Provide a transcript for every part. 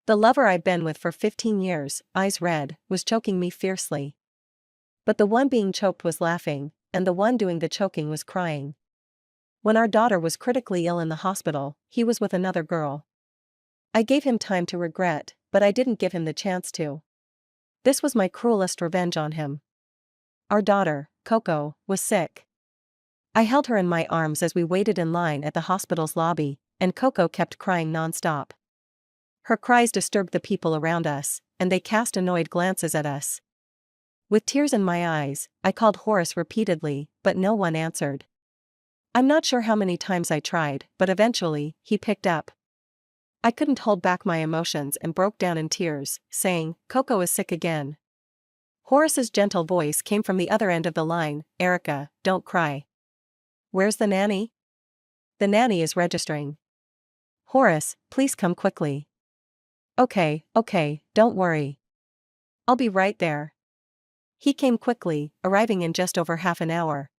The lover I'd been with for 15 years, eyes red, was choking me fiercely. But the one being choked was laughing, and the one doing the choking was crying. When our daughter was critically ill in the hospital, he was with another girl. I gave him time to regret, but I didn't give him the chance to. This was my cruelest revenge on him. Our daughter, Coco, was sick. I held her in my arms as we waited in line at the hospital's lobby, and Coco kept crying nonstop. Her cries disturbed the people around us, and they cast annoyed glances at us. With tears in my eyes, I called Horace repeatedly, but no one answered. I'm not sure how many times I tried, but eventually, he picked up. I couldn't hold back my emotions and broke down in tears, saying, "Coco is sick again." Horace's gentle voice came from the other end of the line, "Erica, don't cry. Where's the nanny? The nanny is registering. Horace, please come quickly." Okay, don't worry. I'll be right there." He came quickly, arriving in just over half an hour.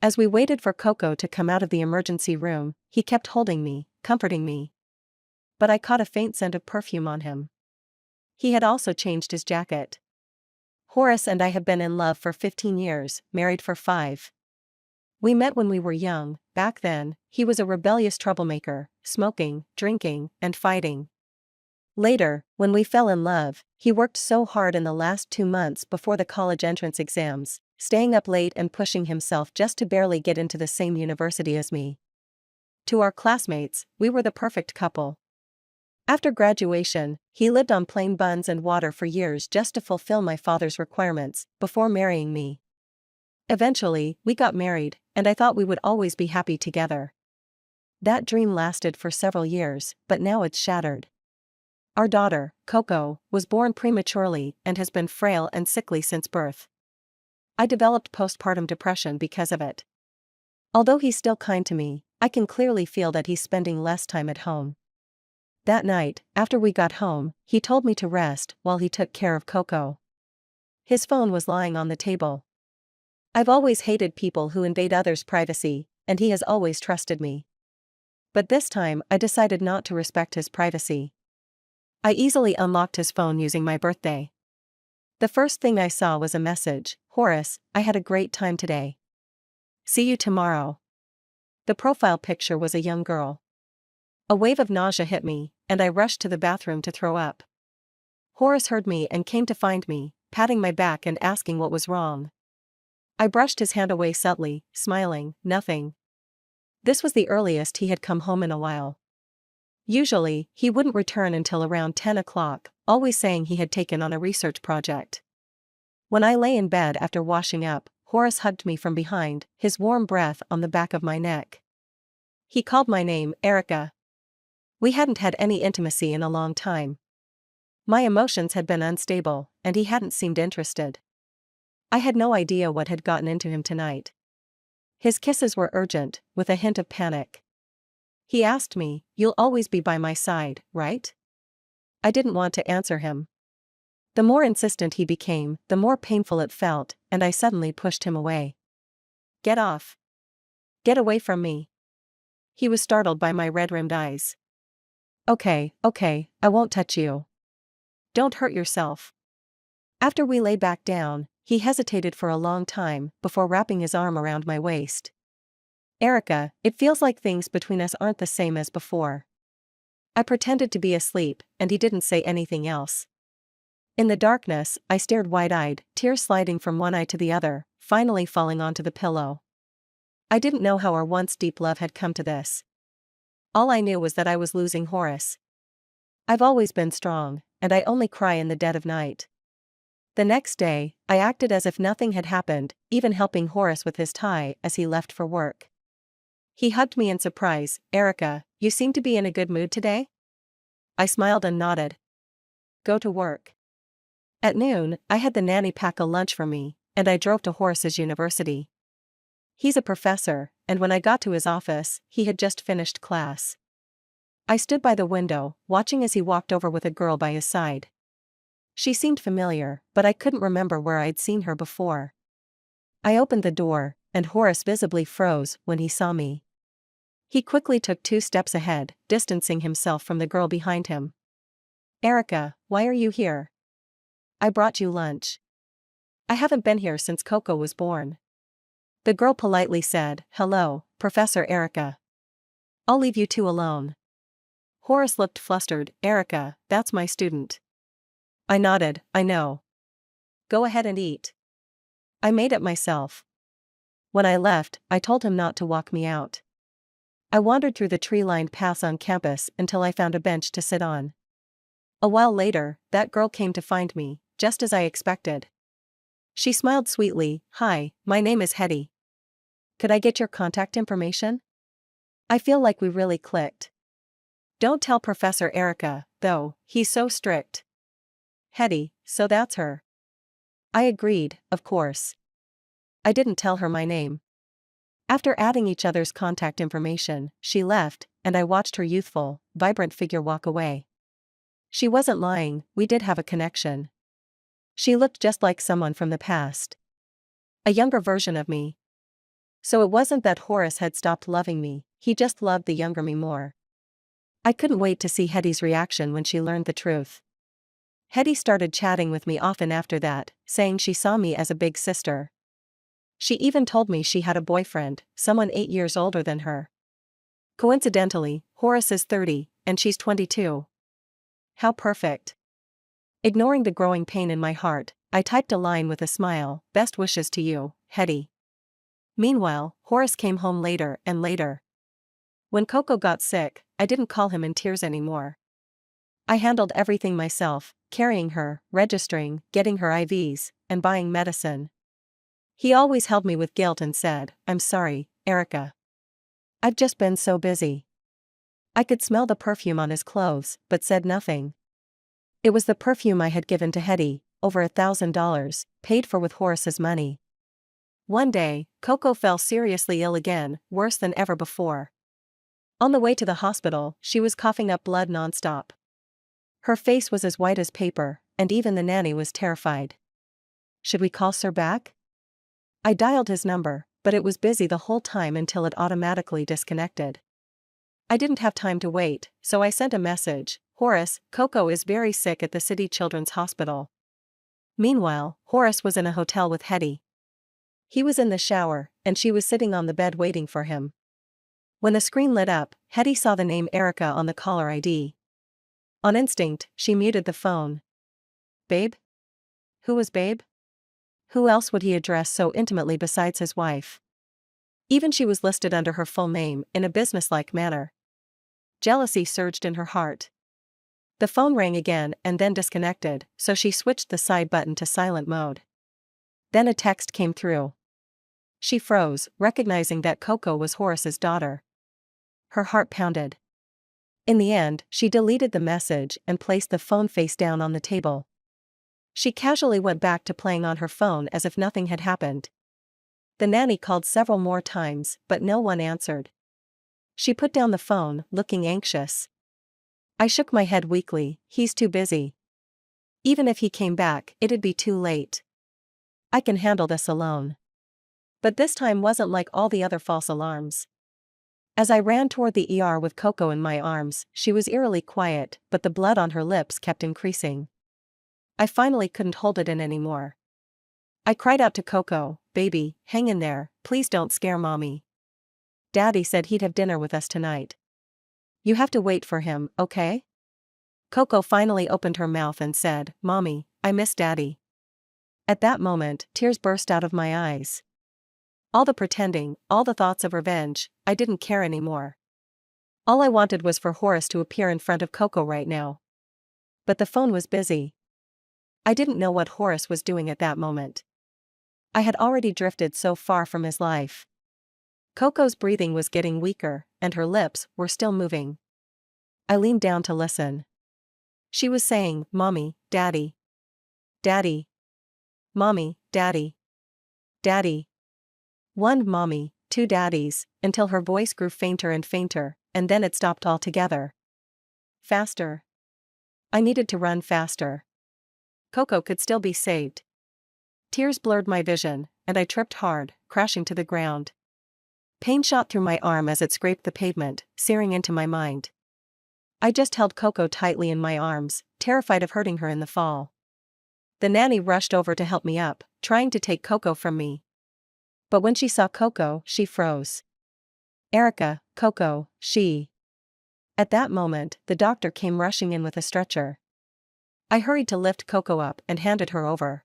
As we waited for Coco to come out of the emergency room, he kept holding me, comforting me. But I caught a faint scent of perfume on him. He had also changed his jacket. Horace and I have been in love for 15 years, married for 5. We met when we were young. Back then, he was a rebellious troublemaker, smoking, drinking, and fighting. Later, when we fell in love, he worked so hard in the last 2 months before the college entrance exams, staying up late and pushing himself just to barely get into the same university as me. To our classmates, we were the perfect couple. After graduation, he lived on plain buns and water for years just to fulfill my father's requirements, before marrying me. Eventually, we got married, and I thought we would always be happy together. That dream lasted for several years, but now it's shattered. Our daughter, Coco, was born prematurely and has been frail and sickly since birth. I developed postpartum depression because of it. Although he's still kind to me, I can clearly feel that he's spending less time at home. That night, after we got home, he told me to rest while he took care of Coco. His phone was lying on the table. I've always hated people who invade others' privacy, and he has always trusted me. But this time I decided not to respect his privacy. I easily unlocked his phone using my birthday. The first thing I saw was a message, "Horace, I had a great time today. See you tomorrow." The profile picture was a young girl. A wave of nausea hit me, and I rushed to the bathroom to throw up. Horace heard me and came to find me, patting my back and asking what was wrong. I brushed his hand away subtly, smiling, "Nothing." This was the earliest he had come home in a while. Usually, he wouldn't return until around 10 o'clock, always saying he had taken on a research project. When I lay in bed after washing up, Horace hugged me from behind, his warm breath on the back of my neck. He called my name, "Erica." We hadn't had any intimacy in a long time. My emotions had been unstable, and he hadn't seemed interested. I had no idea what had gotten into him tonight. His kisses were urgent, with a hint of panic. He asked me, "You'll always be by my side, right?" I didn't want to answer him. The more insistent he became, the more painful it felt, and I suddenly pushed him away. "Get off. Get away from me." He was startled by my red-rimmed eyes. Okay, I won't touch you. Don't hurt yourself." After we lay back down, he hesitated for a long time before wrapping his arm around my waist. "Erica, it feels like things between us aren't the same as before." I pretended to be asleep, and he didn't say anything else. In the darkness, I stared wide-eyed, tears sliding from one eye to the other, finally falling onto the pillow. I didn't know how our once deep love had come to this. All I knew was that I was losing Horace. I've always been strong, and I only cry in the dead of night. The next day, I acted as if nothing had happened, even helping Horace with his tie as he left for work. He hugged me in surprise. "Erica, you seem to be in a good mood today?" I smiled and nodded. "Go to work." At noon, I had the nanny pack a lunch for me, and I drove to Horace's university. He's a professor, and when I got to his office, he had just finished class. I stood by the window, watching as he walked over with a girl by his side. She seemed familiar, but I couldn't remember where I'd seen her before. I opened the door, and Horace visibly froze when he saw me. He quickly took 2 steps ahead, distancing himself from the girl behind him. Erica, why are you here? I brought you lunch. I haven't been here since Coco was born. The girl politely said, hello, Professor Erica. I'll leave you two alone. Horace looked flustered. Erica, that's my student. I nodded, I know. Go ahead and eat. I made it myself. When I left, I told him not to walk me out. I wandered through the tree-lined paths on campus until I found a bench to sit on. A while later, that girl came to find me, just as I expected. She smiled sweetly. Hi, my name is Hetty. Could I get your contact information? I feel like we really clicked. Don't tell Professor Erica, though, he's so strict. Hetty, so that's her. I agreed, of course. I didn't tell her my name. After adding each other's contact information, she left, and I watched her youthful, vibrant figure walk away. She wasn't lying, we did have a connection. She looked just like someone from the past. A younger version of me. So it wasn't that Horace had stopped loving me, he just loved the younger me more. I couldn't wait to see Hetty's reaction when she learned the truth. Hetty started chatting with me often after that, saying she saw me as a big sister. She even told me she had a boyfriend, someone 8 years older than her. Coincidentally, Horace is 30, and she's 22. How perfect. Ignoring the growing pain in my heart, I typed a line with a smile, best wishes to you, Hetty. Meanwhile, Horace came home later and later. When Coco got sick, I didn't call him in tears anymore. I handled everything myself, carrying her, registering, getting her IVs, and buying medicine. He always held me with guilt and said, I'm sorry, Erica. I've just been so busy. I could smell the perfume on his clothes, but said nothing. It was the perfume I had given to Hetty, over $1,000, paid for with Horace's money. One day, Coco fell seriously ill again, worse than ever before. On the way to the hospital, she was coughing up blood nonstop. Her face was as white as paper, and even the nanny was terrified. Should we call Sir back? I dialed his number, but it was busy the whole time until it automatically disconnected. I didn't have time to wait, so I sent a message, Horace, Coco is very sick at the City Children's Hospital. Meanwhile, Horace was in a hotel with Hetty. He was in the shower, and she was sitting on the bed waiting for him. When the screen lit up, Hetty saw the name Erica on the caller ID. On instinct, she muted the phone. Babe? Who was Babe? Who else would he address so intimately besides his wife? Even she was listed under her full name, in a businesslike manner. Jealousy surged in her heart. The phone rang again and then disconnected, so she switched the side button to silent mode. Then a text came through. She froze, recognizing that Coco was Horace's daughter. Her heart pounded. In the end, she deleted the message and placed the phone face down on the table. She casually went back to playing on her phone as if nothing had happened. The nanny called several more times, but no one answered. She put down the phone, looking anxious. I shook my head weakly, he's too busy. Even if he came back, it'd be too late. I can handle this alone. But this time wasn't like all the other false alarms. As I ran toward the ER with Coco in my arms, she was eerily quiet, but the blood on her lips kept increasing. I finally couldn't hold it in anymore. I cried out to Coco, baby, hang in there, please don't scare mommy. Daddy said he'd have dinner with us tonight. You have to wait for him, okay? Coco finally opened her mouth and said, Mommy, I miss Daddy. At that moment, tears burst out of my eyes. All the pretending, all the thoughts of revenge, I didn't care anymore. All I wanted was for Horace to appear in front of Coco right now. But the phone was busy. I didn't know what Horace was doing at that moment. I had already drifted so far from his life. Coco's breathing was getting weaker, and her lips were still moving. I leaned down to listen. She was saying, Mommy, Daddy. Daddy. Mommy, Daddy. Daddy. One mommy, two daddies, until her voice grew fainter and fainter, and then it stopped altogether. Faster. I needed to run faster. Coco could still be saved. Tears blurred my vision, and I tripped hard, crashing to the ground. Pain shot through my arm as it scraped the pavement, searing into my mind. I just held Coco tightly in my arms, terrified of hurting her in the fall. The nanny rushed over to help me up, trying to take Coco from me. But when she saw Coco, she froze. Erica, Coco, she. At that moment, the doctor came rushing in with a stretcher. I hurried to lift Coco up and handed her over.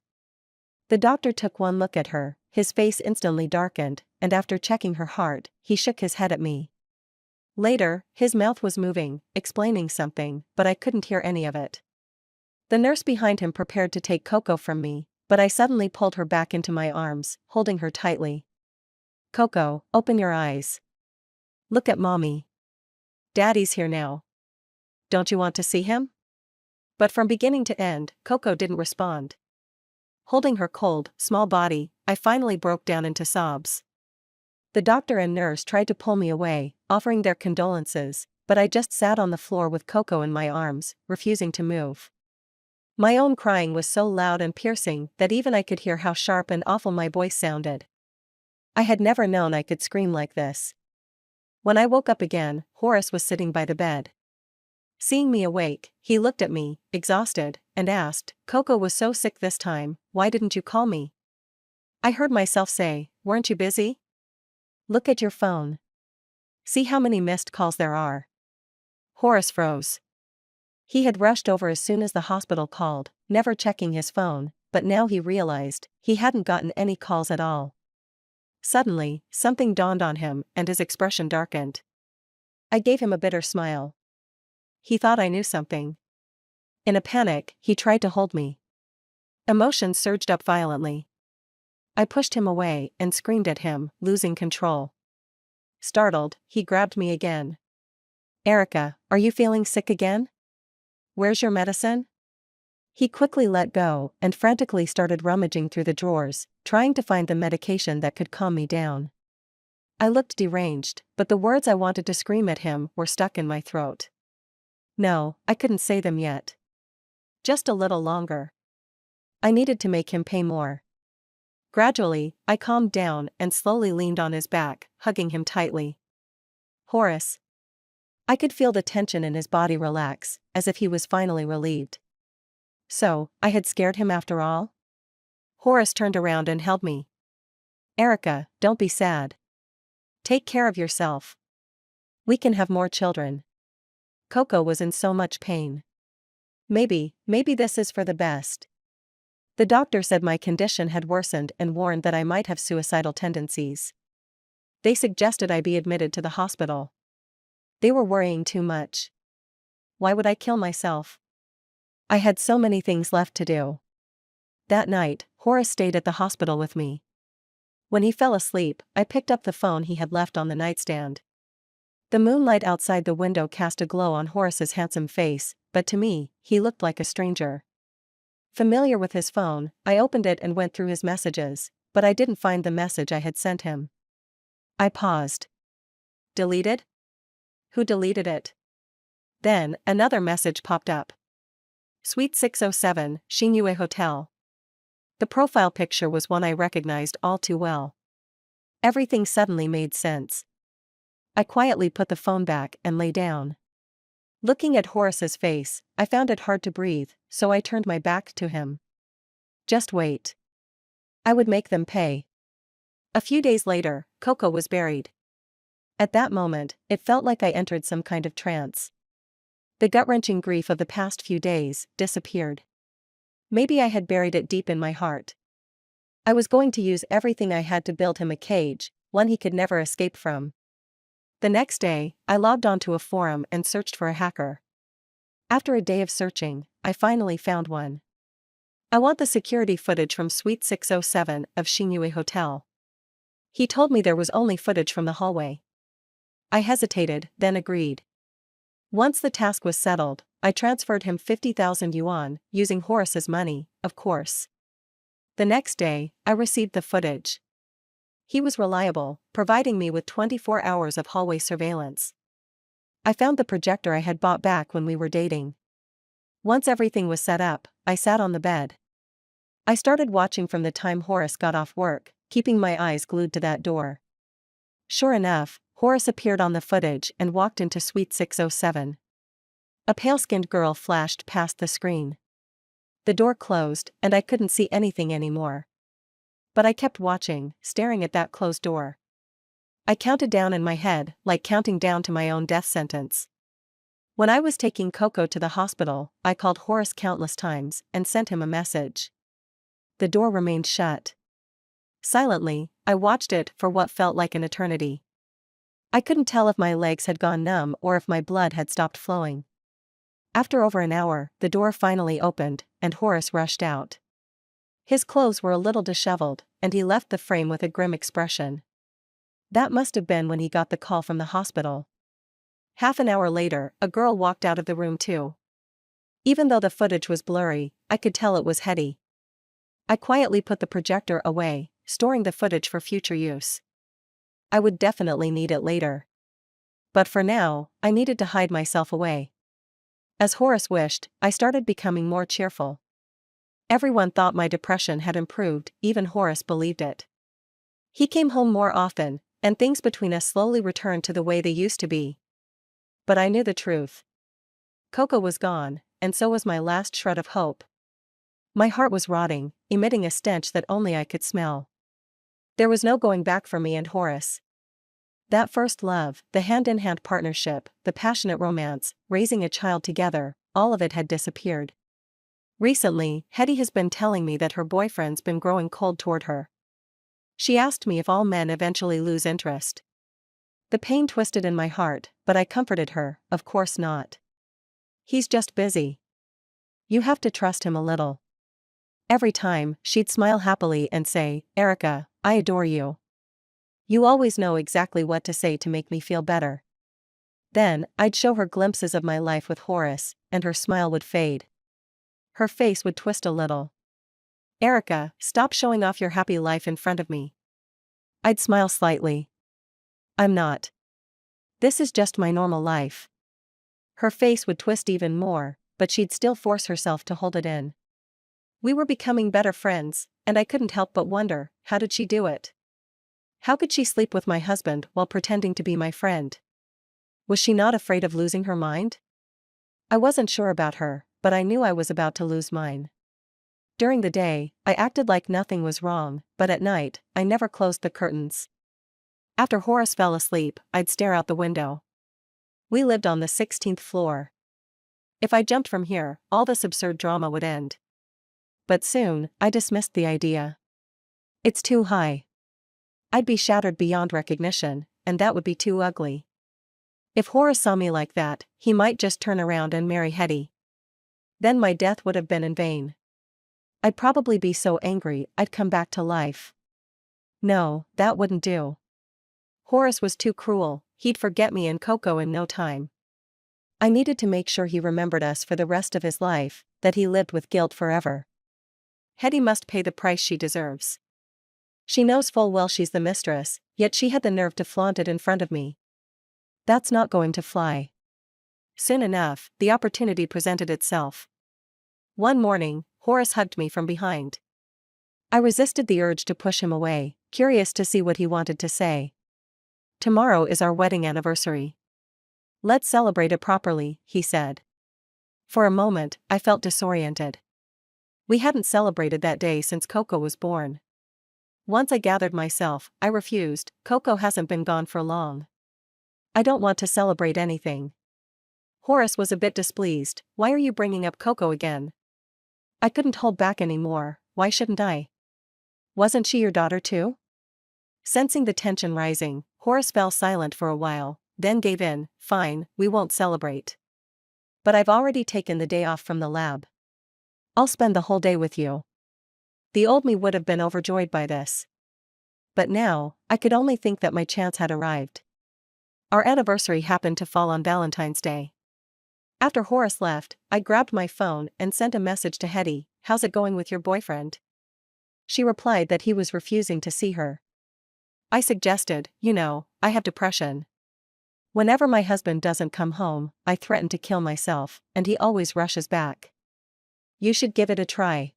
The doctor took one look at her, his face instantly darkened, and after checking her heart, he shook his head at me. Later, his mouth was moving, explaining something, but I couldn't hear any of it. The nurse behind him prepared to take Coco from me, but I suddenly pulled her back into my arms, holding her tightly. Coco, open your eyes. Look at mommy. Daddy's here now. Don't you want to see him? But from beginning to end, Coco didn't respond. Holding her cold, small body, I finally broke down into sobs. The doctor and nurse tried to pull me away, offering their condolences, but I just sat on the floor with Coco in my arms, refusing to move. My own crying was so loud and piercing that even I could hear how sharp and awful my voice sounded. I had never known I could scream like this. When I woke up again, Horace was sitting by the bed. Seeing me awake, he looked at me, exhausted, and asked, Coco was so sick this time, why didn't you call me? I heard myself say, weren't you busy? Look at your phone. See how many missed calls there are. Horace froze. He had rushed over as soon as the hospital called, never checking his phone, but now he realized he hadn't gotten any calls at all. Suddenly, something dawned on him and his expression darkened. I gave him a bitter smile. He thought I knew something. In a panic, he tried to hold me. Emotions surged up violently. I pushed him away and screamed at him, losing control. Startled, he grabbed me again. Erica, are you feeling sick again? Where's your medicine? He quickly let go and frantically started rummaging through the drawers, trying to find the medication that could calm me down. I looked deranged, but the words I wanted to scream at him were stuck in my throat. No, I couldn't say them yet. Just a little longer. I needed to make him pay more. Gradually, I calmed down and slowly leaned on his back, hugging him tightly. Horace. I could feel the tension in his body relax, as if he was finally relieved. So, I had scared him after all? Horace turned around and held me. Erica, don't be sad. Take care of yourself. We can have more children. Coco was in so much pain. Maybe this is for the best. The doctor said my condition had worsened and warned that I might have suicidal tendencies. They suggested I be admitted to the hospital. They were worrying too much. Why would I kill myself? I had so many things left to do. That night, Horace stayed at the hospital with me. When he fell asleep, I picked up the phone he had left on the nightstand. The moonlight outside the window cast a glow on Horace's handsome face, but to me, he looked like a stranger. Familiar with his phone, I opened it and went through his messages, but I didn't find the message I had sent him. I paused. Deleted? Who deleted it? Then, another message popped up. Suite 607, Xingyue Hotel. The profile picture was one I recognized all too well. Everything suddenly made sense. I quietly put the phone back and lay down. Looking at Horace's face, I found it hard to breathe, so I turned my back to him. Just wait. I would make them pay. A few days later, Coco was buried. At that moment, it felt like I entered some kind of trance. The gut-wrenching grief of the past few days disappeared. Maybe I had buried it deep in my heart. I was going to use everything I had to build him a cage, one he could never escape from. The next day, I logged onto a forum and searched for a hacker. After a day of searching, I finally found one. I want the security footage from Suite 607 of Xingyue Hotel. He told me there was only footage from the hallway. I hesitated, then agreed. Once the task was settled, I transferred him 50,000 yuan, using Horace's money, of course. The next day, I received the footage. He was reliable, providing me with 24 hours of hallway surveillance. I found the projector I had bought back when we were dating. Once everything was set up, I sat on the bed. I started watching from the time Horace got off work, keeping my eyes glued to that door. Sure enough, Horace appeared on the footage and walked into Suite 607. A pale-skinned girl flashed past the screen. The door closed, and I couldn't see anything anymore. But I kept watching, staring at that closed door. I counted down in my head, like counting down to my own death sentence. When I was taking Coco to the hospital, I called Horace countless times and sent him a message. The door remained shut. Silently, I watched it for what felt like an eternity. I couldn't tell if my legs had gone numb or if my blood had stopped flowing. After over an hour, the door finally opened, and Horace rushed out. His clothes were a little disheveled, and he left the frame with a grim expression. That must have been when he got the call from the hospital. Half an hour later, a girl walked out of the room too. Even though the footage was blurry, I could tell it was Hetty. I quietly put the projector away, storing the footage for future use. I would definitely need it later. But for now, I needed to hide myself away. As Horace wished, I started becoming more cheerful. Everyone thought my depression had improved, even Horace believed it. He came home more often, and things between us slowly returned to the way they used to be. But I knew the truth. Coco was gone, and so was my last shred of hope. My heart was rotting, emitting a stench that only I could smell. There was no going back for me and Horace. That first love, the hand-in-hand partnership, the passionate romance, raising a child together, all of it had disappeared. Recently, Hetty has been telling me that her boyfriend's been growing cold toward her. She asked me if all men eventually lose interest. The pain twisted in my heart, but I comforted her, of course not. He's just busy. You have to trust him a little. Every time, she'd smile happily and say, "Erica, I adore you. You always know exactly what to say to make me feel better." Then, I'd show her glimpses of my life with Horace, and her smile would fade. Her face would twist a little. "Erica, stop showing off your happy life in front of me." I'd smile slightly. "I'm not. This is just my normal life." Her face would twist even more, but she'd still force herself to hold it in. We were becoming better friends, and I couldn't help but wonder, how did she do it? How could she sleep with my husband while pretending to be my friend? Was she not afraid of losing her mind? I wasn't sure about her, but I knew I was about to lose mine. During the day, I acted like nothing was wrong, but at night, I never closed the curtains. After Horace fell asleep, I'd stare out the window. We lived on the 16th floor. If I jumped from here, all this absurd drama would end. But soon, I dismissed the idea. It's too high. I'd be shattered beyond recognition, and that would be too ugly. If Horace saw me like that, he might just turn around and marry Hetty. Then my death would have been in vain. I'd probably be so angry I'd come back to life. No, that wouldn't do. Horace was too cruel, he'd forget me and Coco in no time. I needed to make sure he remembered us for the rest of his life, that he lived with guilt forever. Hetty must pay the price she deserves. She knows full well she's the mistress, yet she had the nerve to flaunt it in front of me. That's not going to fly. Soon enough, the opportunity presented itself. One morning, Horace hugged me from behind. I resisted the urge to push him away, curious to see what he wanted to say. "Tomorrow is our wedding anniversary. Let's celebrate it properly," he said. For a moment, I felt disoriented. We hadn't celebrated that day since Coco was born. Once I gathered myself, I refused. "Coco hasn't been gone for long. I don't want to celebrate anything." Horace was a bit displeased. "Why are you bringing up Coco again?" I couldn't hold back anymore. "Why shouldn't I? Wasn't she your daughter too?" Sensing the tension rising, Horace fell silent for a while, then gave in. "Fine, we won't celebrate. But I've already taken the day off from the lab. I'll spend the whole day with you." The old me would have been overjoyed by this. But now, I could only think that my chance had arrived. Our anniversary happened to fall on Valentine's Day. After Horace left, I grabbed my phone and sent a message to Hetty. "How's it going with your boyfriend?" She replied that he was refusing to see her. I suggested, I have depression. Whenever my husband doesn't come home, I threaten to kill myself, and he always rushes back. You should give it a try.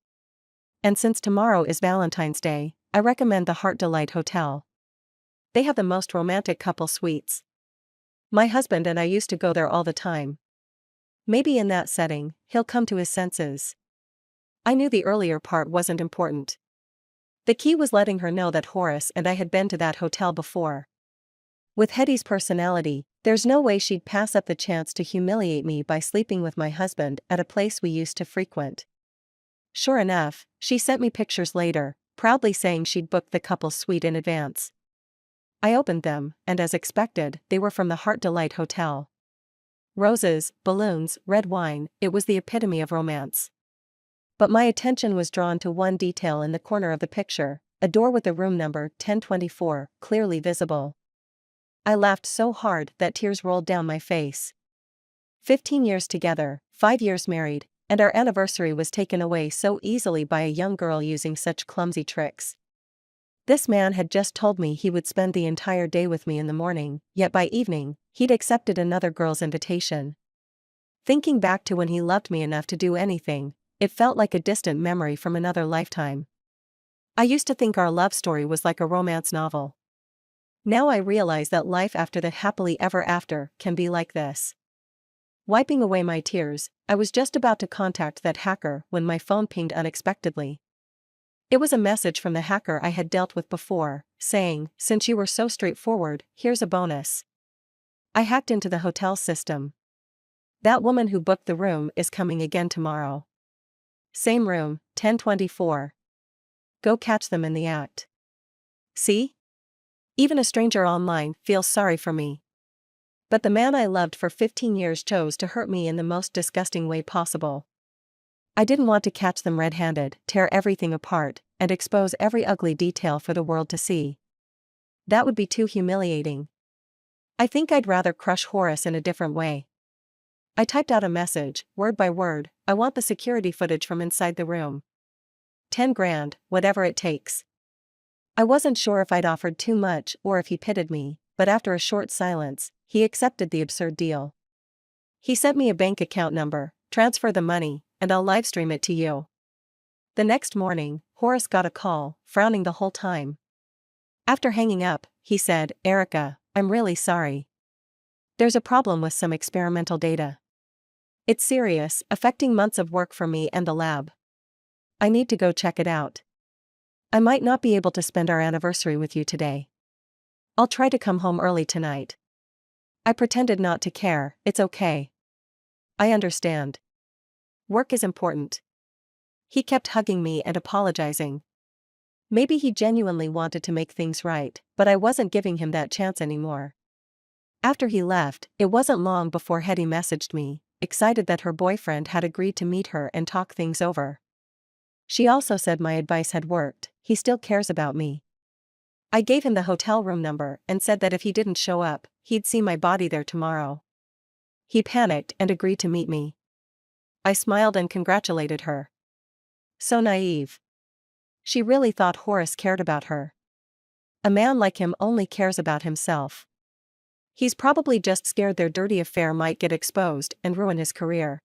And since tomorrow is Valentine's Day, I recommend the Heart Delight Hotel. They have the most romantic couple suites. My husband and I used to go there all the time. Maybe in that setting, he'll come to his senses. I knew the earlier part wasn't important. The key was letting her know that Horace and I had been to that hotel before. With Hetty's personality, there's no way she'd pass up the chance to humiliate me by sleeping with my husband at a place we used to frequent. Sure enough, she sent me pictures later, proudly saying she'd booked the couple's suite in advance. I opened them, and as expected, they were from the Heart Delight Hotel. Roses, balloons, red wine, it was the epitome of romance. But my attention was drawn to one detail in the corner of the picture, a door with the room number 1024 clearly visible. I laughed so hard that tears rolled down my face. 15 years together, 5 years married, and our anniversary was taken away so easily by a young girl using such clumsy tricks. This man had just told me he would spend the entire day with me in the morning, yet by evening, he'd accepted another girl's invitation. Thinking back to when he loved me enough to do anything, it felt like a distant memory from another lifetime. I used to think our love story was like a romance novel. Now I realize that life after the happily ever after can be like this. Wiping away my tears, I was just about to contact that hacker when my phone pinged unexpectedly. It was a message from the hacker I had dealt with before, saying, "Since you were so straightforward, here's a bonus." I hacked into the hotel system. That woman who booked the room is coming again tomorrow. Same room, 1024. Go catch them in the act. See? Even a stranger online feels sorry for me. But the man I loved for 15 years chose to hurt me in the most disgusting way possible. I didn't want to catch them red-handed, tear everything apart, and expose every ugly detail for the world to see. That would be too humiliating. I think I'd rather crush Horace in a different way. I typed out a message, word by word, "I want the security footage from inside the room. 10 grand, whatever it takes." I wasn't sure if I'd offered too much or if he pitied me, but after a short silence, he accepted the absurd deal. He sent me a bank account number, "Transfer the money, and I'll livestream it to you." The next morning, Horace got a call, frowning the whole time. After hanging up, he said, "Erica, I'm really sorry. There's a problem with some experimental data. It's serious, affecting months of work for me and the lab. I need to go check it out. I might not be able to spend our anniversary with you today. I'll try to come home early tonight." I pretended not to care. "It's okay. I understand. Work is important." He kept hugging me and apologizing. Maybe he genuinely wanted to make things right, but I wasn't giving him that chance anymore. After he left, it wasn't long before Hetty messaged me, excited that her boyfriend had agreed to meet her and talk things over. She also said my advice had worked, he still cares about me. I gave him the hotel room number and said that if he didn't show up, he'd see my body there tomorrow. He panicked and agreed to meet me. I smiled and congratulated her. So naive. She really thought Horace cared about her. A man like him only cares about himself. He's probably just scared their dirty affair might get exposed and ruin his career.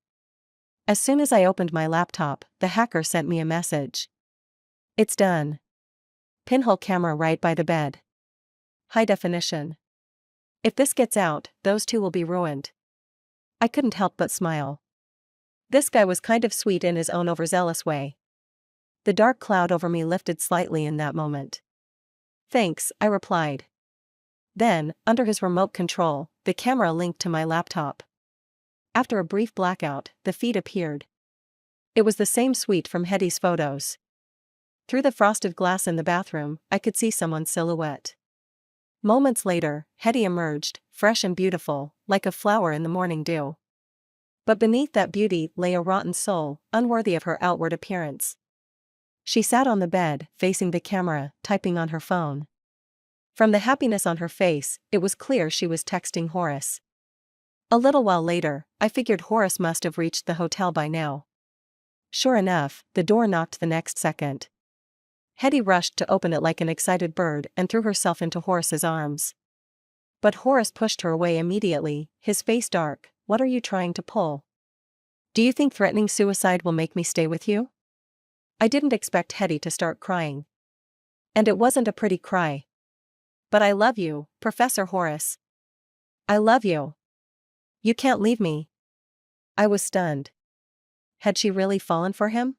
As soon as I opened my laptop, the hacker sent me a message. "It's done. Pinhole camera right by the bed. High definition. If this gets out, those two will be ruined." I couldn't help but smile. This guy was kind of sweet in his own overzealous way. The dark cloud over me lifted slightly in that moment. "Thanks," I replied. Then, under his remote control, the camera linked to my laptop. After a brief blackout, the feed appeared. It was the same suite from Hetty's photos. Through the frosted glass in the bathroom, I could see someone's silhouette. Moments later, Hetty emerged, fresh and beautiful, like a flower in the morning dew. But beneath that beauty lay a rotten soul, unworthy of her outward appearance. She sat on the bed, facing the camera, typing on her phone. From the happiness on her face, it was clear she was texting Horace. A little while later, I figured Horace must have reached the hotel by now. Sure enough, the door knocked the next second. Hetty rushed to open it like an excited bird and threw herself into Horace's arms. But Horace pushed her away immediately, his face dark. "What are you trying to pull? Do you think threatening suicide will make me stay with you?" I didn't expect Hetty to start crying. And it wasn't a pretty cry. "But I love you, Professor Horace. I love you. You can't leave me." I was stunned. Had she really fallen for him?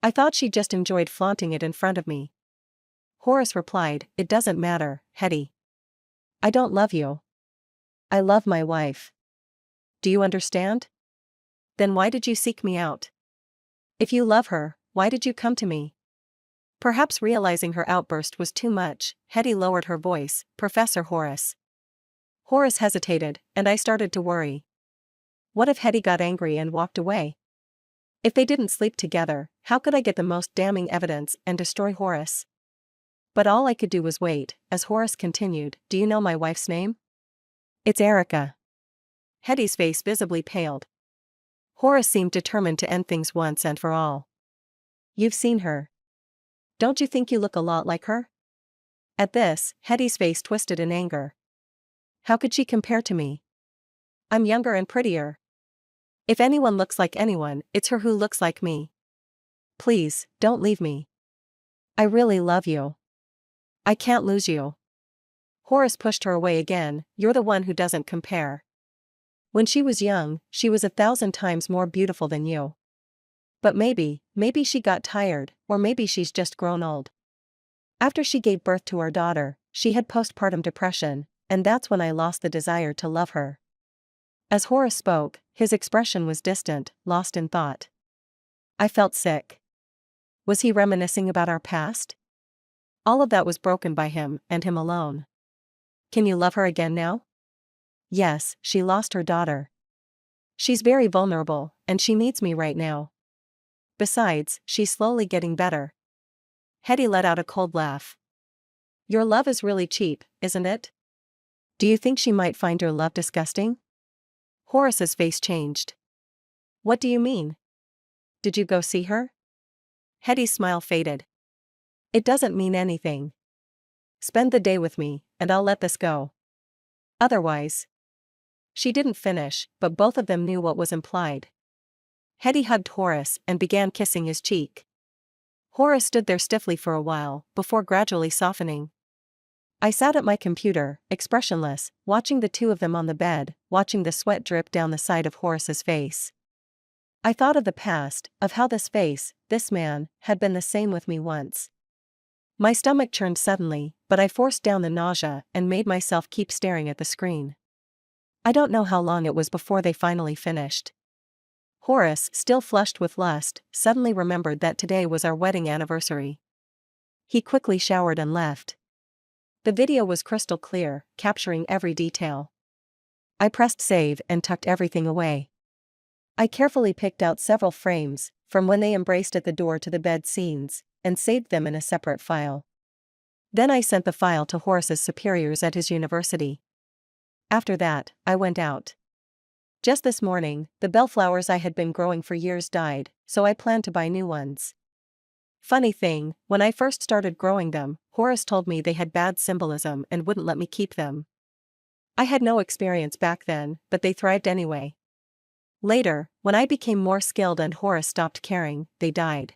I thought she just enjoyed flaunting it in front of me. Horace replied, "It doesn't matter, Hetty. I don't love you. I love my wife. Do you understand? Then why did you seek me out? If you love her, why did you come to me?" Perhaps realizing her outburst was too much, Hetty lowered her voice, "Professor Horace." Horace hesitated, and I started to worry. What if Hetty got angry and walked away? If they didn't sleep together, how could I get the most damning evidence and destroy Horace? But all I could do was wait, as Horace continued, "Do you know my wife's name?" "It's Erica." Hetty's face visibly paled. Horace seemed determined to end things once and for all. "You've seen her. Don't you think you look a lot like her?" At this, Hetty's face twisted in anger. How could she compare to me? I'm younger and prettier. If anyone looks like anyone, it's her who looks like me. Please, don't leave me. I really love you. I can't lose you. Horace pushed her away again. "You're the one who doesn't compare. When she was young, she was 1,000 times more beautiful than you. But maybe she got tired, or maybe she's just grown old. After she gave birth to our daughter, she had postpartum depression, and that's when I lost the desire to love her." As Horace spoke, his expression was distant, lost in thought. I felt sick. Was he reminiscing about our past? All of that was broken by him, and him alone. "Can you love her again now?" "Yes, she lost her daughter. She's very vulnerable, and she needs me right now. Besides, she's slowly getting better." Hetty let out a cold laugh. "Your love is really cheap, isn't it? Do you think she might find your love disgusting?" Horace's face changed. "What do you mean? Did you go see her?" Hetty's smile faded. "It doesn't mean anything. Spend the day with me, and I'll let this go. Otherwise—" She didn't finish, but both of them knew what was implied. Hetty hugged Horace and began kissing his cheek. Horace stood there stiffly for a while, before gradually softening. I sat at my computer, expressionless, watching the two of them on the bed, watching the sweat drip down the side of Horace's face. I thought of the past, of how this face, this man, had been the same with me once. My stomach churned suddenly, but I forced down the nausea and made myself keep staring at the screen. I don't know how long it was before they finally finished. Horace, still flushed with lust, suddenly remembered that today was our wedding anniversary. He quickly showered and left. The video was crystal clear, capturing every detail. I pressed save and tucked everything away. I carefully picked out several frames, from when they embraced at the door to the bed scenes, and saved them in a separate file. Then I sent the file to Horace's superiors at his university. After that, I went out. Just this morning, the bellflowers I had been growing for years died, so I planned to buy new ones. Funny thing, when I first started growing them, Horace told me they had bad symbolism and wouldn't let me keep them. I had no experience back then, but they thrived anyway. Later, when I became more skilled and Horace stopped caring, they died.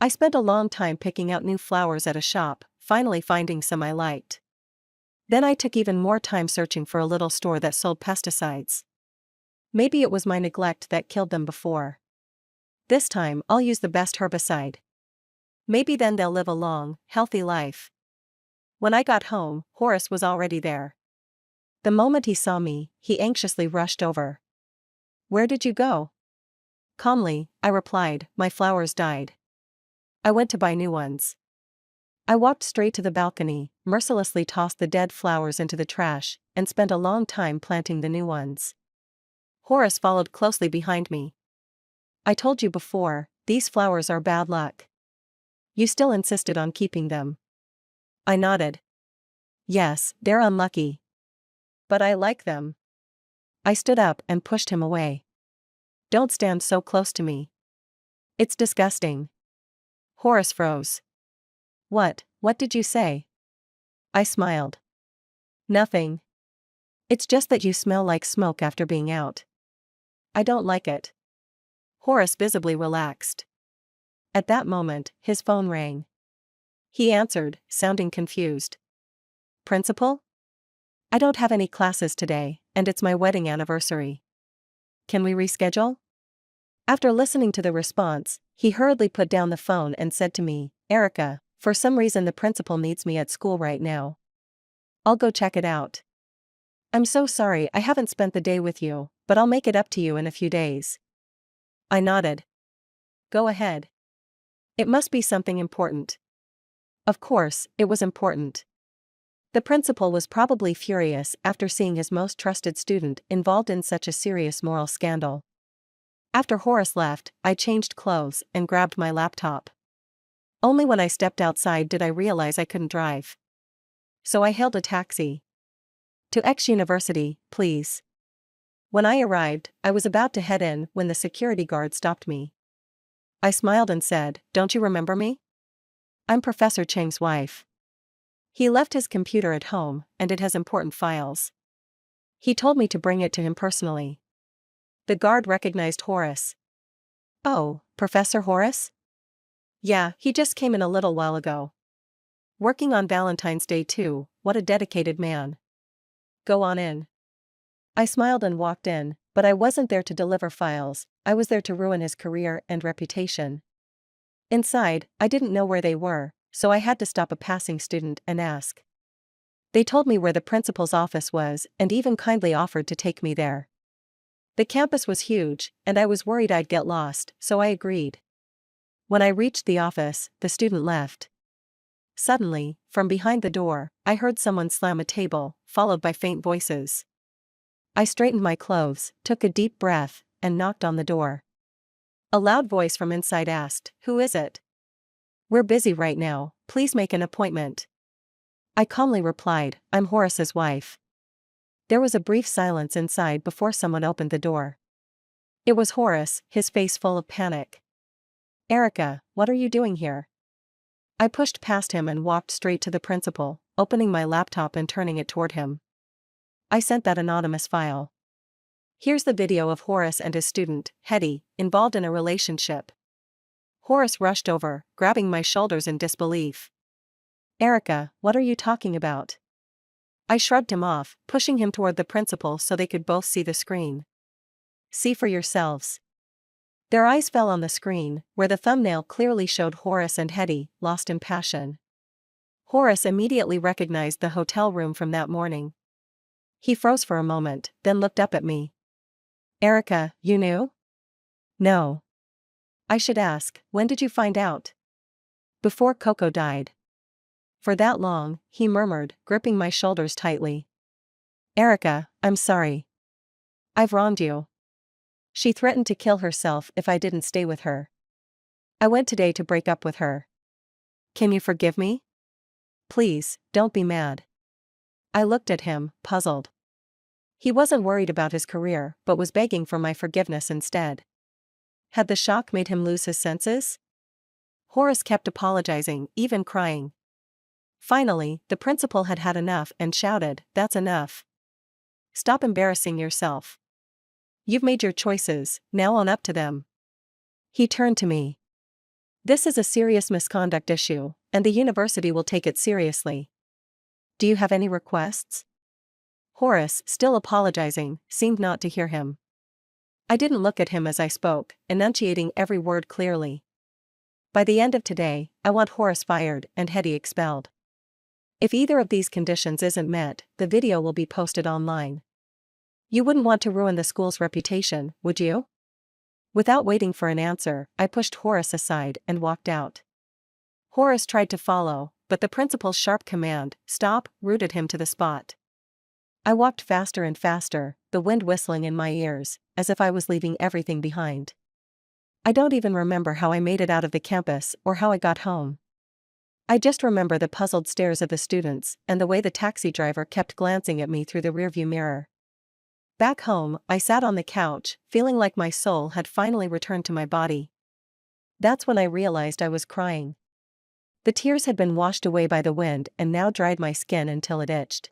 I spent a long time picking out new flowers at a shop, finally finding some I liked. Then I took even more time searching for a little store that sold pesticides. Maybe it was my neglect that killed them before. This time I'll use the best herbicide. Maybe then they'll live a long, healthy life. When I got home, Horace was already there. The moment he saw me, he anxiously rushed over. "Where did you go?" Calmly, I replied, "My flowers died. I went to buy new ones." I walked straight to the balcony, mercilessly tossed the dead flowers into the trash, and spent a long time planting the new ones. Horace followed closely behind me. "I told you before, these flowers are bad luck. You still insisted on keeping them." I nodded. "Yes, they're unlucky. But I like them." I stood up and pushed him away. "Don't stand so close to me. It's disgusting." Horace froze. What did you say?" I smiled. "Nothing. It's just that you smell like smoke after being out. I don't like it." Horace visibly relaxed. At that moment, his phone rang. He answered, sounding confused. "Principal? I don't have any classes today, and it's my wedding anniversary." can we reschedule? After listening to the response, he hurriedly put down the phone and said to me, Erica, for some reason the principal needs me at school right now. I'll go check it out. I'm so sorry I haven't spent the day with you, but I'll make it up to you in a few days. I nodded. Go ahead. It must be something important. Of course, it was important. The principal was probably furious after seeing his most trusted student involved in such a serious moral scandal. After Horace left, I changed clothes and grabbed my laptop. Only when I stepped outside did I realize I couldn't drive. So I hailed a taxi. To X University, please. When I arrived, I was about to head in when the security guard stopped me. I smiled and said, Don't you remember me? I'm Professor Cheng's wife. He left his computer at home, and it has important files. He told me to bring it to him personally. The guard recognized Horace. Oh, Professor Horace? Yeah, he just came in a little while ago. Working on Valentine's Day too, what a dedicated man. Go on in. I smiled and walked in, but I wasn't there to deliver files, I was there to ruin his career and reputation. Inside, I didn't know where they were, so I had to stop a passing student and ask. They told me where the principal's office was and even kindly offered to take me there. The campus was huge, and I was worried I'd get lost, so I agreed. When I reached the office, the student left. Suddenly, from behind the door, I heard someone slam a table, followed by faint voices. I straightened my clothes, took a deep breath, and knocked on the door. A loud voice from inside asked, Who is it? We're busy right now, please make an appointment. I calmly replied, I'm Horace's wife. There was a brief silence inside before someone opened the door. It was Horace, his face full of panic. Erica, what are you doing here? I pushed past him and walked straight to the principal, opening my laptop and turning it toward him. I sent that anonymous file. Here's the video of Horace and his student, Hetty, involved in a relationship. Horace rushed over, grabbing my shoulders in disbelief. Erica, what are you talking about? I shrugged him off, pushing him toward the principal so they could both see the screen. See for yourselves. Their eyes fell on the screen, where the thumbnail clearly showed Horace and Hetty, lost in passion. Horace immediately recognized the hotel room from that morning. He froze for a moment, then looked up at me. Erica, you knew? No. I should ask, when did you find out? Before Coco died. For that long, he murmured, gripping my shoulders tightly. Erica, I'm sorry. I've wronged you. She threatened to kill herself if I didn't stay with her. I went today to break up with her. Can you forgive me? Please, don't be mad. I looked at him, puzzled. He wasn't worried about his career, but was begging for my forgiveness instead. Had the shock made him lose his senses? Horace kept apologizing, even crying. Finally, the principal had had enough and shouted, That's enough. Stop embarrassing yourself. You've made your choices, now own up to them. He turned to me. This is a serious misconduct issue, and the university will take it seriously. Do you have any requests? Horace, still apologizing, seemed not to hear him. I didn't look at him as I spoke, enunciating every word clearly. By the end of today, I want Horace fired and Hetty expelled. If either of these conditions isn't met, the video will be posted online. You wouldn't want to ruin the school's reputation, would you? Without waiting for an answer, I pushed Horace aside and walked out. Horace tried to follow, but the principal's sharp command, Stop, rooted him to the spot. I walked faster and faster, the wind whistling in my ears, as if I was leaving everything behind. I don't even remember how I made it out of the campus or how I got home. I just remember the puzzled stares of the students and the way the taxi driver kept glancing at me through the rearview mirror. Back home, I sat on the couch, feeling like my soul had finally returned to my body. That's when I realized I was crying. The tears had been washed away by the wind and now dried my skin until it itched.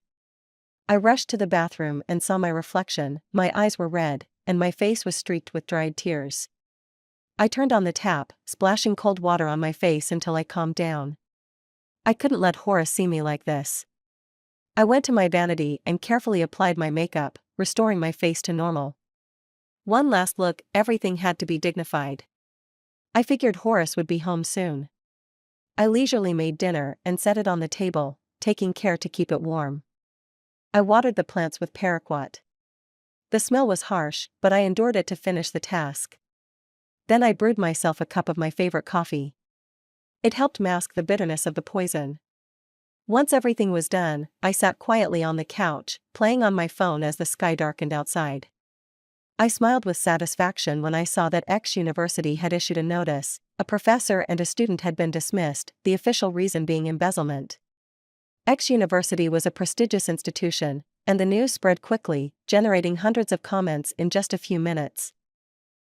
I rushed to the bathroom and saw my reflection, my eyes were red, and my face was streaked with dried tears. I turned on the tap, splashing cold water on my face until I calmed down. I couldn't let Horace see me like this. I went to my vanity and carefully applied my makeup, restoring my face to normal. One last look, everything had to be dignified. I figured Horace would be home soon. I leisurely made dinner and set it on the table, taking care to keep it warm. I watered the plants with paraquat. The smell was harsh, but I endured it to finish the task. Then I brewed myself a cup of my favorite coffee. It helped mask the bitterness of the poison. Once everything was done, I sat quietly on the couch, playing on my phone as the sky darkened outside. I smiled with satisfaction when I saw that X University had issued a notice. A professor and a student had been dismissed, the official reason being embezzlement. X University was a prestigious institution, and the news spread quickly, generating hundreds of comments in just a few minutes.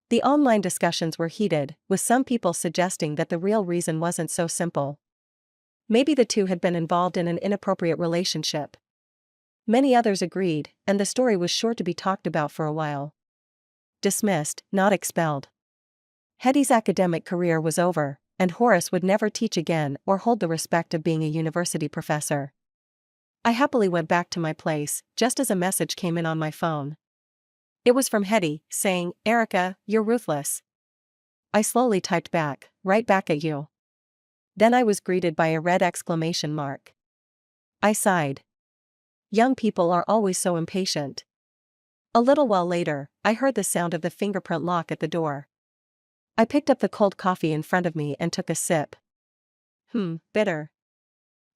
The online discussions were heated, with some people suggesting that the real reason wasn't so simple. Maybe the two had been involved in an inappropriate relationship. Many others agreed, and the story was sure to be talked about for a while. Dismissed, not expelled. Hetty's academic career was over, and Horace would never teach again or hold the respect of being a university professor. I happily went back to my place, just as a message came in on my phone. It was from Hetty, saying, "Erica, you're ruthless." I slowly typed back, "Right back at you." Then I was greeted by a red exclamation mark. I sighed. Young people are always so impatient. A little while later, I heard the sound of the fingerprint lock at the door. I picked up the cold coffee in front of me and took a sip. Bitter.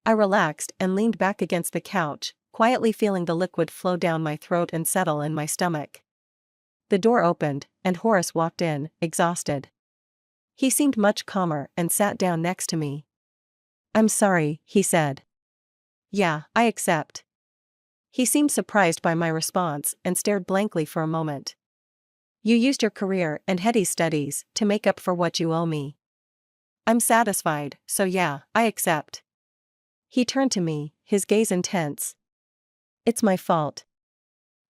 I relaxed and leaned back against the couch, quietly feeling the liquid flow down my throat and settle in my stomach. The door opened, and Horace walked in, exhausted. He seemed much calmer and sat down next to me. "I'm sorry," he said. "Yeah, I accept." He seemed surprised by my response and stared blankly for a moment. "You used your career and Hetty's studies to make up for what you owe me. I'm satisfied, so yeah, I accept." He turned to me, his gaze intense. "It's my fault.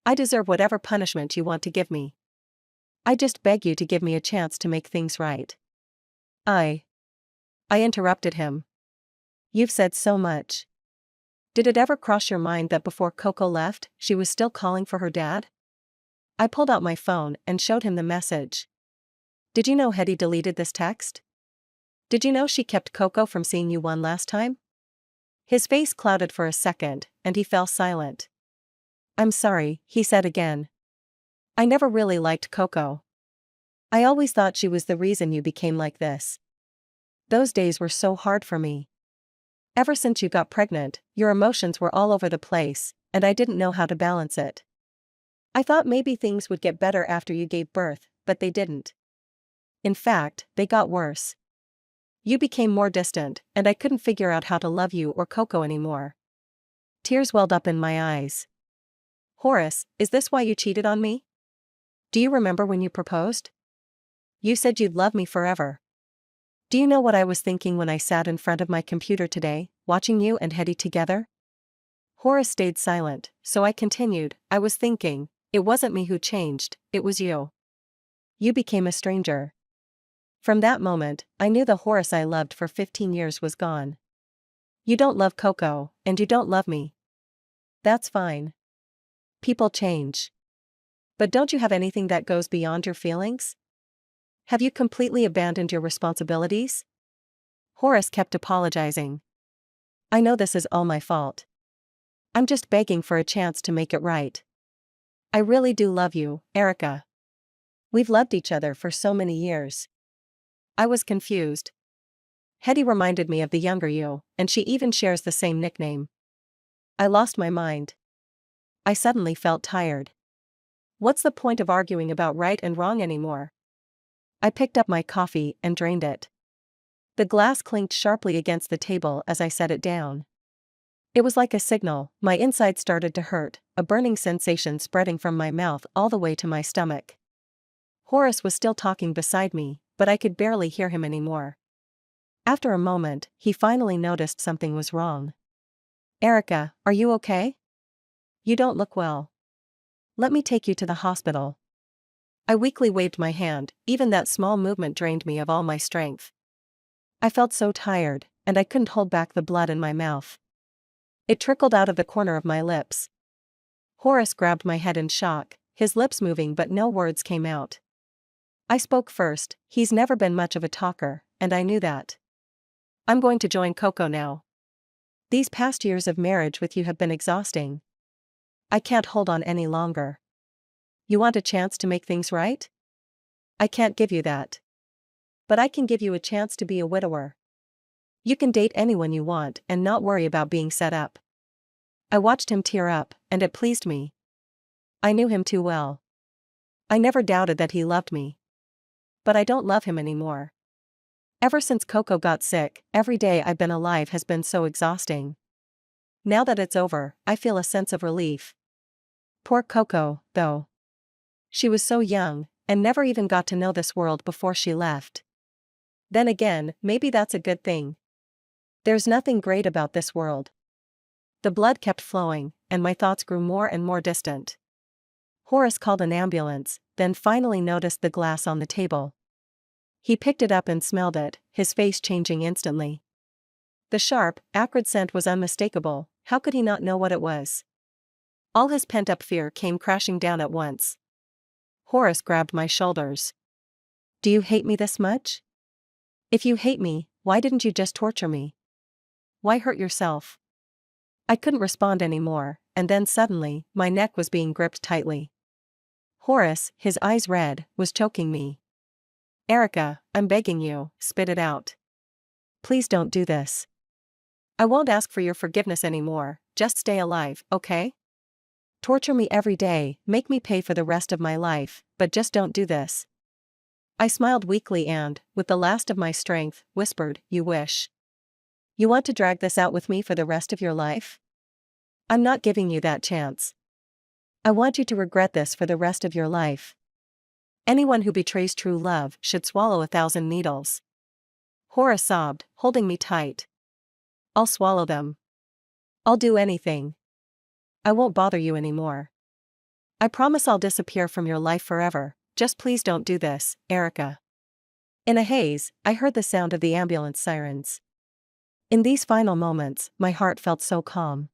I deserve whatever punishment you want to give me. I just beg you to give me a chance to make things right." I interrupted him. "You've said so much. Did it ever cross your mind that before Coco left, she was still calling for her dad?" I pulled out my phone and showed him the message. "Did you know Hetty deleted this text? Did you know she kept Coco from seeing you one last time?" His face clouded for a second, and he fell silent. "I'm sorry," he said again. "I never really liked Coco. I always thought she was the reason you became like this. Those days were so hard for me. Ever since you got pregnant, your emotions were all over the place, and I didn't know how to balance it. I thought maybe things would get better after you gave birth, but they didn't. In fact, they got worse. You became more distant, and I couldn't figure out how to love you or Coco anymore." Tears welled up in my eyes. "Horace, is this why you cheated on me? Do you remember when you proposed? You said you'd love me forever. Do you know what I was thinking when I sat in front of my computer today, watching you and Hetty together?" Horace stayed silent, so I continued, "I was thinking, it wasn't me who changed, it was you. You became a stranger." From that moment, I knew the Horace I loved for 15 years was gone. "You don't love Coco, and you don't love me. That's fine. People change. But don't you have anything that goes beyond your feelings? Have you completely abandoned your responsibilities?" Horace kept apologizing. "I know this is all my fault. I'm just begging for a chance to make it right. I really do love you, Erica. We've loved each other for so many years." I was confused. Hetty reminded me of the younger you, and she even shares the same nickname. I lost my mind. I suddenly felt tired. What's the point of arguing about right and wrong anymore? I picked up my coffee and drained it. The glass clinked sharply against the table as I set it down. It was like a signal. My inside started to hurt, a burning sensation spreading from my mouth all the way to my stomach. Horace was still talking beside me, but I could barely hear him anymore. After a moment, he finally noticed something was wrong. "Erica, are you okay? You don't look well. Let me take you to the hospital." I weakly waved my hand, even that small movement drained me of all my strength. I felt so tired, and I couldn't hold back the blood in my mouth. It trickled out of the corner of my lips. Horace grabbed my head in shock, his lips moving but no words came out. I spoke first. He's never been much of a talker, and I knew that. I'm going to join Coco now. These past years of marriage with you have been exhausting. I can't hold on any longer. You want a chance to make things right? I can't give you that. But I can give you a chance to be a widower. You can date anyone you want and not worry about being set up. I watched him tear up, and it pleased me. I knew him too well. I never doubted that he loved me. But I don't love him anymore. Ever since Coco got sick, every day I've been alive has been so exhausting. Now that it's over, I feel a sense of relief. Poor Coco, though. She was so young, and never even got to know this world before she left. Then again, maybe that's a good thing. There's nothing great about this world. The blood kept flowing, and my thoughts grew more and more distant. Horace called an ambulance, then finally noticed the glass on the table. He picked it up and smelled it, his face changing instantly. The sharp, acrid scent was unmistakable. How could he not know what it was? All his pent-up fear came crashing down at once. Horace grabbed my shoulders. Do you hate me this much? If you hate me, why didn't you just torture me? Why hurt yourself? I couldn't respond anymore, and then suddenly, my neck was being gripped tightly. Horace, his eyes red, was choking me. Erica, I'm begging you, spit it out. Please don't do this. I won't ask for your forgiveness anymore, just stay alive, okay? Torture me every day, make me pay for the rest of my life, but just don't do this. I smiled weakly and, with the last of my strength, whispered, You wish. You want to drag this out with me for the rest of your life? I'm not giving you that chance. I want you to regret this for the rest of your life. Anyone who betrays true love should swallow 1,000 needles. Horace sobbed, holding me tight. I'll swallow them. I'll do anything. I won't bother you anymore. I promise I'll disappear from your life forever, just please don't do this, Erica. In a haze, I heard the sound of the ambulance sirens. In these final moments, my heart felt so calm.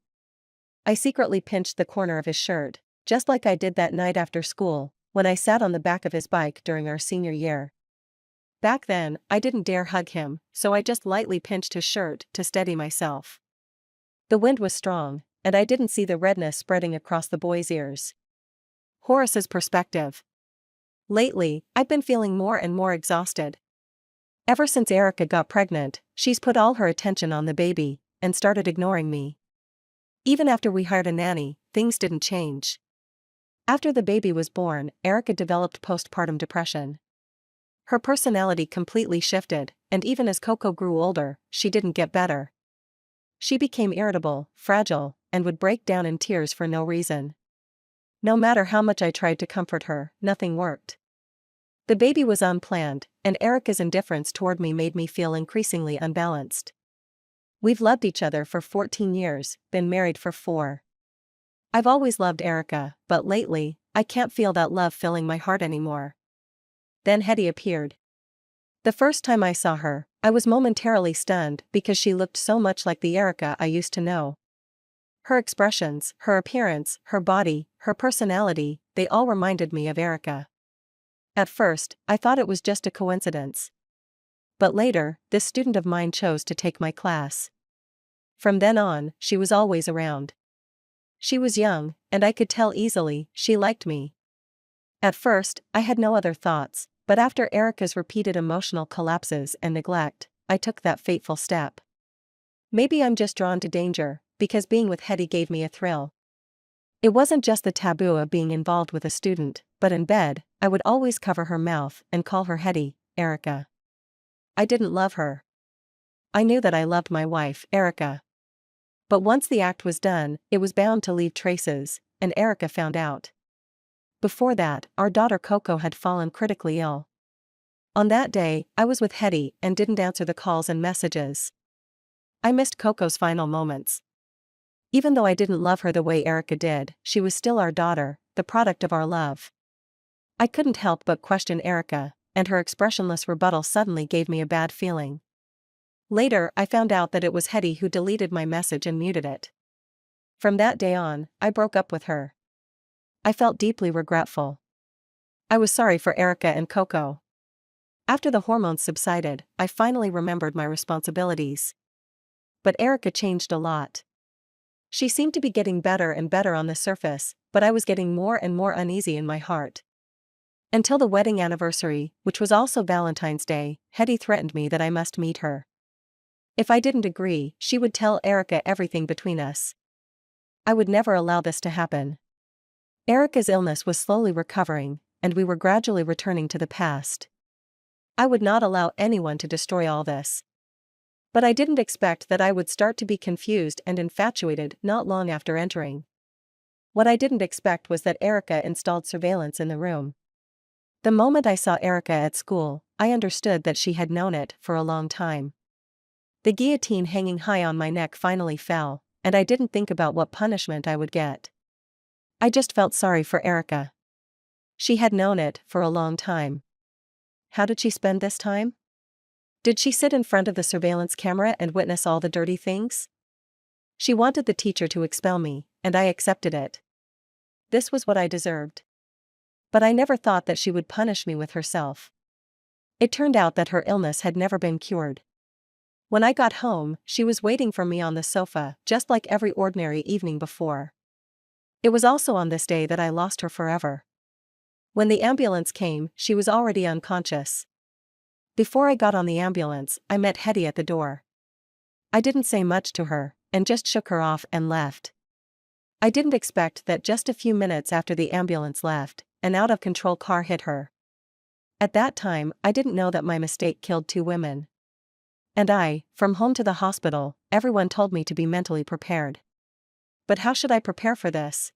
I secretly pinched the corner of his shirt, just like I did that night after school, when I sat on the back of his bike during our senior year. Back then, I didn't dare hug him, so I just lightly pinched his shirt to steady myself. The wind was strong, and I didn't see the redness spreading across the boy's ears. Horace's perspective. Lately, I've been feeling more and more exhausted. Ever since Erica got pregnant, she's put all her attention on the baby, and started ignoring me. Even after we hired a nanny, things didn't change. After the baby was born, Erica developed postpartum depression. Her personality completely shifted, and even as Coco grew older, she didn't get better. She became irritable, fragile, and would break down in tears for no reason. No matter how much I tried to comfort her, nothing worked. The baby was unplanned, and Erica's indifference toward me made me feel increasingly unbalanced. We've loved each other for 14 years, been married for 4. I've always loved Erica, but lately, I can't feel that love filling my heart anymore. Then Hetty appeared. The first time I saw her, I was momentarily stunned because she looked so much like the Erica I used to know. Her expressions, her appearance, her body, her personality, they all reminded me of Erica. At first, I thought it was just a coincidence. But later, this student of mine chose to take my class. From then on, she was always around. She was young, and I could tell easily she liked me. At first, I had no other thoughts, but after Erica's repeated emotional collapses and neglect, I took that fateful step. Maybe I'm just drawn to danger, because being with Hetty gave me a thrill. It wasn't just the taboo of being involved with a student, but in bed, I would always cover her mouth and call her Hetty, Erica. I didn't love her. I knew that I loved my wife, Erica. But once the act was done, it was bound to leave traces, and Erica found out. Before that, our daughter Coco had fallen critically ill. On that day, I was with Hetty and didn't answer the calls and messages. I missed Coco's final moments. Even though I didn't love her the way Erica did, she was still our daughter, the product of our love. I couldn't help but question Erica, and her expressionless rebuttal suddenly gave me a bad feeling. Later, I found out that it was Hetty who deleted my message and muted it. From that day on, I broke up with her. I felt deeply regretful. I was sorry for Erica and Coco. After the hormones subsided, I finally remembered my responsibilities. But Erica changed a lot. She seemed to be getting better and better on the surface, but I was getting more and more uneasy in my heart. Until the wedding anniversary, which was also Valentine's Day, Hetty threatened me that I must meet her. If I didn't agree, she would tell Erica everything between us. I would never allow this to happen. Erica's illness was slowly recovering, and we were gradually returning to the past. I would not allow anyone to destroy all this. But I didn't expect that I would start to be confused and infatuated not long after entering. What I didn't expect was that Erica installed surveillance in the room. The moment I saw Erica at school, I understood that she had known it for a long time. The guillotine hanging high on my neck finally fell, and I didn't think about what punishment I would get. I just felt sorry for Erica. She had known it for a long time. How did she spend this time? Did she sit in front of the surveillance camera and witness all the dirty things? She wanted the teacher to expel me, and I accepted it. This was what I deserved. But I never thought that she would punish me with herself. It turned out that her illness had never been cured. When I got home, she was waiting for me on the sofa, just like every ordinary evening before. It was also on this day that I lost her forever. When the ambulance came, she was already unconscious. Before I got on the ambulance, I met Hetty at the door. I didn't say much to her, and just shook her off and left. I didn't expect that just a few minutes after the ambulance left, an out-of-control car hit her. At that time, I didn't know that my mistake killed 2 women. And from home to the hospital, everyone told me to be mentally prepared. But how should I prepare for this?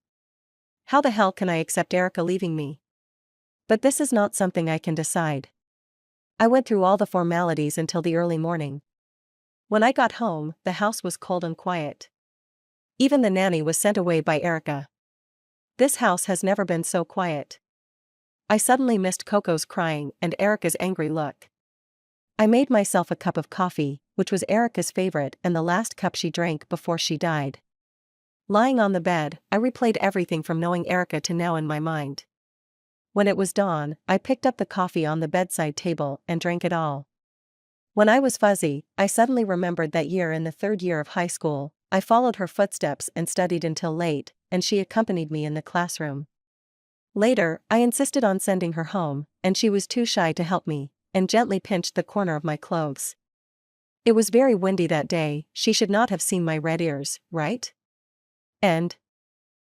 How the hell can I accept Erica leaving me? But this is not something I can decide. I went through all the formalities until the early morning. When I got home, the house was cold and quiet. Even the nanny was sent away by Erica. This house has never been so quiet. I suddenly missed Coco's crying and Erica's angry look. I made myself a cup of coffee, which was Erica's favorite and the last cup she drank before she died. Lying on the bed, I replayed everything from knowing Erica to now in my mind. When it was dawn, I picked up the coffee on the bedside table and drank it all. When I was fuzzy, I suddenly remembered that year in the 3rd year of high school, I followed her footsteps and studied until late, and she accompanied me in the classroom. Later, I insisted on sending her home, and she was too shy to help me, and gently pinched the corner of my clothes. It was very windy that day, she should not have seen my red ears, right? And